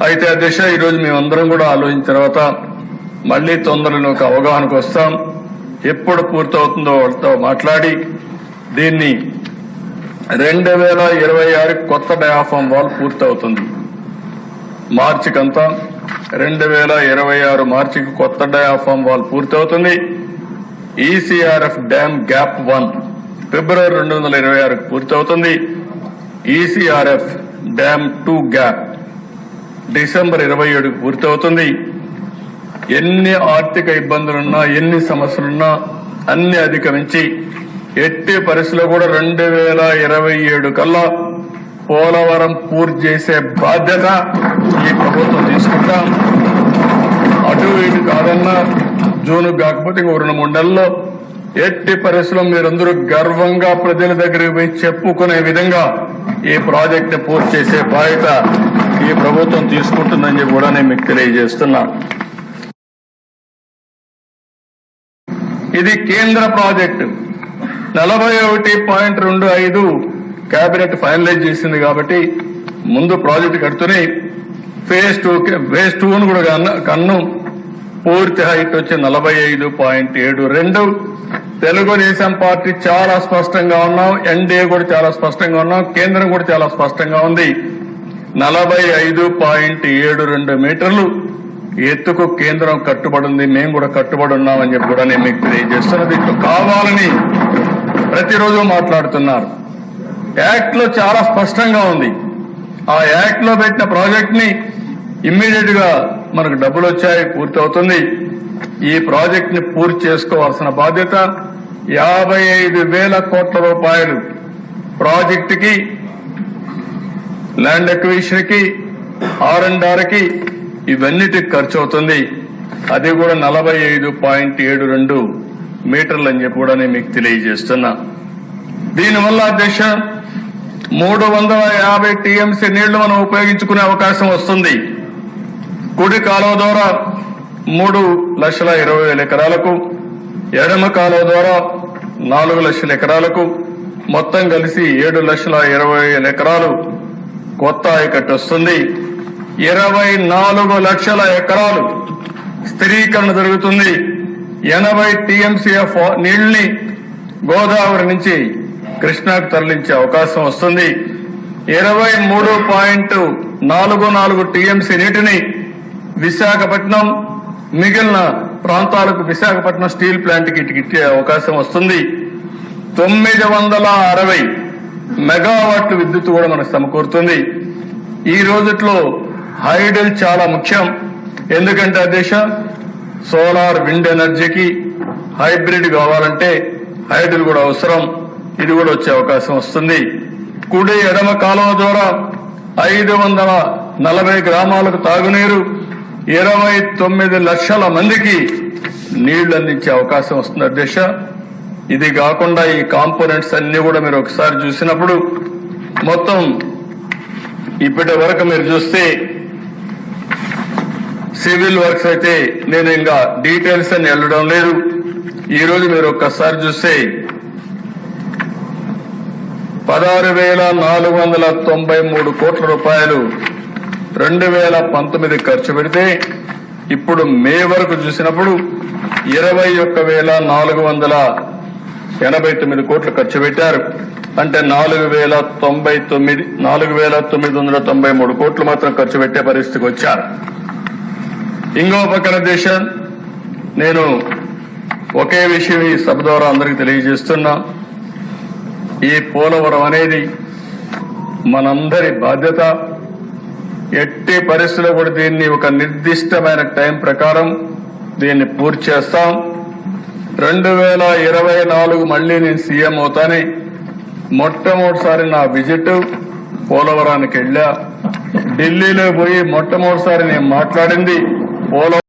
అయితే అధ్యక్ష ఈరోజు మేమందరం కూడా ఆలోచించిన తర్వాత మళ్లీ తొందరలో ఒక అవగాహనకు వస్తాం. ఎప్పుడు పూర్తవుతుందో వాళ్ళతో మాట్లాడి దీన్ని 2026 కొత్త డయాఫామ్ వాల్ పూర్తవుతుంది. మార్చికంతా 2026 మార్చికి కొత్త డయాఫామ్ వాల్ పూర్తవుతుంది. ఈసీఆర్ఎఫ్ డ్యామ్ గ్యాప్ 1 ఫిబ్రవరి 2026 పూర్తవుతుంది. ఈసీఆర్ఎఫ్ డ్యామ్ 2 గ్యాప్ డిసెంబర్ 27 పూర్తవుతుంది. ఎన్ని ఆర్థిక ఇబ్బందులున్నా ఎన్ని సమస్యలున్నా అన్ని అధిగమించి ఎట్టి పరిస్థితుల్లో కూడా 2027 కల్లా పోలవరం పూర్తి చేసే బాధ్యత ఈ ప్రభుత్వం తీసుకుంటాం. అటు ఇటు కాదన్నా జూన్ కాకపోతే ఇంకో 2-3 నెలల్లో ఎట్టి పరిస్థితుల్లో మీరందరూ గర్వంగా ప్రజల దగ్గరికి పోయి చెప్పుకునే విధంగా ఈ ప్రాజెక్ట్ ని పూర్తి చేసే బాధ్యత ఈ ప్రభుత్వం తీసుకుంటుందని కూడా నేను మీకు తెలియజేస్తున్నా. ఇది కేంద్ర ప్రాజెక్టు 41.25 కేబినెట్ ఫైనలైజ్ చేసింది కాబట్టి ముందు ప్రాజెక్టు కడుతూనే ఫేజ్ 2 కూడా కన్ను పూర్తి హైట్ వచ్చి 45.72. తెలుగుదేశం పార్టీ చాలా స్పష్టంగా ఉన్నాం, ఎన్డీఏ కూడా చాలా స్పష్టంగా ఉన్నాం, కేంద్రం కూడా చాలా స్పష్టంగా ఉంది. 45.72 మీటర్లు ఎత్తుకు కేంద్రం కట్టుబడి ఉంది, మేము కూడా కట్టుబడి ఉన్నామని చెప్పి కూడా నేను మీకు తెలియజేస్తున్నా. దీంట్లో కావాలని ప్రతిరోజు మాట్లాడుతున్నారు. యాక్ట్ లో చాలా స్పష్టంగా ఉంది. ఆ యాక్ట్ లో పెట్టిన ప్రాజెక్ట్ ని ఇమ్మీడియట్ గా మనకు డబ్బులు వచ్చాయి, పూర్తవుతుంది. ఈ ప్రాజెక్ట్ ని పూర్తి చేసుకోవాల్సిన బాధ్యత 55,000 కోట్ల రూపాయలు ప్రాజెక్టుకి, ల్యాండ్ ఎక్విజిషన్ కి, R&R కి ఇవన్నిటికి ఖర్చు అవుతుంది. అది కూడా 45.72 మీటర్లు అని చెప్పి కూడా నేను మీకు తెలియజేస్తున్నా. దీనివల్ల అధ్యక్ష 350 టీఎంసీ నీళ్లు మనం ఉపయోగించుకునే అవకాశం వస్తుంది. కుడి కాలువ ద్వారా 3,20,000 ఎకరాలకు, ఎడమ కాలువ ద్వారా 4,00,000 ఎకరాలకు, మొత్తం కలిసి 7,20,000 ఎకరాలు కొత్త ఆయకట్టు వస్తుంది. 24 లక్షల ఎకరాలు స్థిరీకరణ జరుగుతుంది. 80 టీఎంసీఎఫ్ నీళ్లని గోదావరి నుంచి కృష్ణాకు తరలించే అవకాశం వస్తుంది. 23.44 టీఎంసీ నీటిని విశాఖపట్నం, మిగిలిన ప్రాంతాలకు విశాఖపట్నం స్టీల్ ప్లాంట్ కి ఇచ్చే అవకాశం వస్తుంది. 960 మెగావాట్ల విద్యుత్ కూడా మనకు సమకూరుతుంది. ఈ రోజుట్లో హైడల్ చాలా ముఖ్యం. ఎందుకంటే అధ్యక్ష సోలార్, విండ్ ఎనర్జీకి హైబ్రిడ్ కావాలంటే హైడల్ కూడా అవసరం. ఇది కూడా వచ్చే అవకాశం వస్తుంది. కుడి ఎడమ కాలువ ద్వారా 540 గ్రామాలకు తాగునీరు, 29 లక్షల మందికి నీళ్లు అందించే అవకాశం వస్తుంది అధ్యక్ష. ఇది కాకుండా ఈ కాంపోనెంట్స్ అన్ని కూడా మీరు ఒకసారి చూసినప్పుడు మొత్తం ఇప్పటి వరకు మీరు చూస్తే సివిల్ వర్క్స్ అయితే నేను ఇంకా డీటెయిల్స్ అని వెళ్ళడం లేదు. ఈ రోజు మీరు ఒక్కసారి చూస్తే 16,493 కోట్ల రూపాయలు 2019 ఖర్చు పెడితే ఇప్పుడు మే వరకు చూసినప్పుడు 21,489 కోట్లు ఖర్చు పెట్టారు. అంటే 4,993 కోట్లు మాత్రం ఖర్చు పెట్టే పరిస్థితికి వచ్చారు. ఇంకో పక్కన దేశం నేను ఒకే విషయం ఈ సభ ద్వారా అందరికీ తెలియజేస్తున్నా. ఈ పోలవరం అనేది మనందరి బాధ్యత. ఎట్టి పరిస్థితుల్లో కూడా దీన్ని ఒక నిర్దిష్టమైన టైం ప్రకారం దీన్ని పూర్తి చేస్తాం. 2024 మళ్లీ నేను సీఎం అవుతానే మొట్టమొదటిసారి నా విజిట్ పోలవరానికి వెళ్ళా. ఢిల్లీలో పోయి మొట్టమొదటిసారి నేను మాట్లాడింది పోలవరం